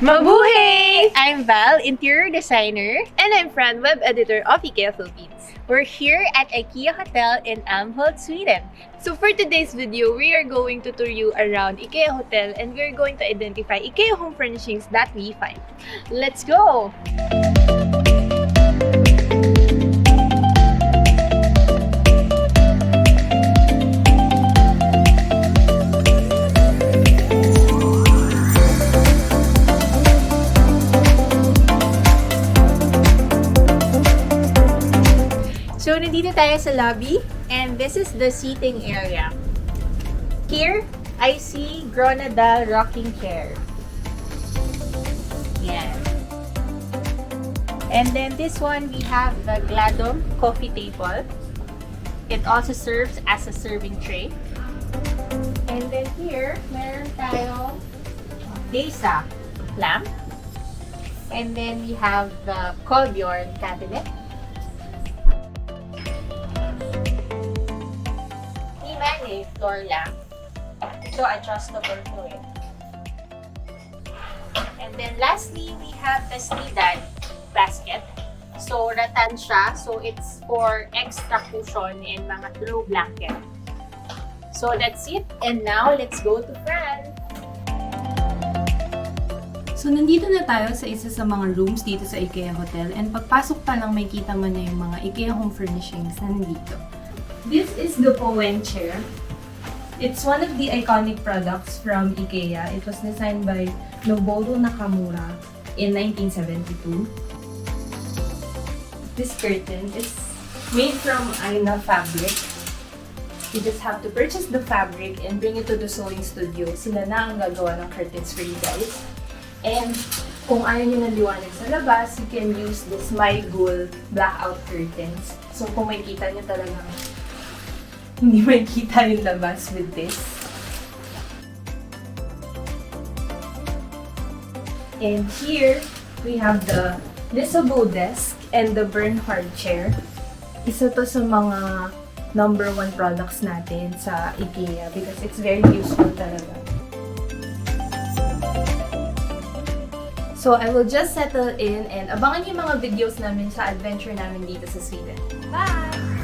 Mabuhay! I'm Val, interior designer. And I'm Fran, web editor of IKEA Philippines. We're here at IKEA Hotel in Älmhult, Sweden. So for today's video, we are going to tour you around IKEA Hotel and we're going to identify IKEA home furnishings that we find. Let's go! So, nandito tayo sa lobby and this is the seating area. Here, I see Gronadal rocking chair. Yan. And then this one, we have the Gladom coffee table. It also serves as a serving tray. And then here, meron tayong Desa lamp. And then we have the Kolbjorn cabinet. Floor lamp. So adjustable to it. And then lastly, we have the Slidan basket. So rattan siya. So it's for extra cushion in mga throw blanket. So that's it. And now let's go to Fran. So, nandito na tayo sa isa sa mga rooms dito sa IKEA Hotel and pagpasok pa lang may kita mo na yung mga IKEA home furnishings na nandito. This is the Poen chair. It's one of the iconic products from IKEA. It was designed by Nobuo Nakamura in 1972. This curtain is made from Aina fabric. You just have to purchase the fabric and bring it to the sewing studio. Sila na ang gagawa ng curtains for you guys. And kung ayaw nyo ng liwanag sa labas, you can use this My Ghoul blackout curtains. So kung makikita nyo talagang hindi makikita yung labas with this. And here, we have the Lisabo desk and the Bernhard chair. Isa to sa mga #1 products natin sa IKEA because it's very useful talaga. So, I will just settle in and abangan yung mga videos namin sa adventure namin dito sa Sweden. Bye!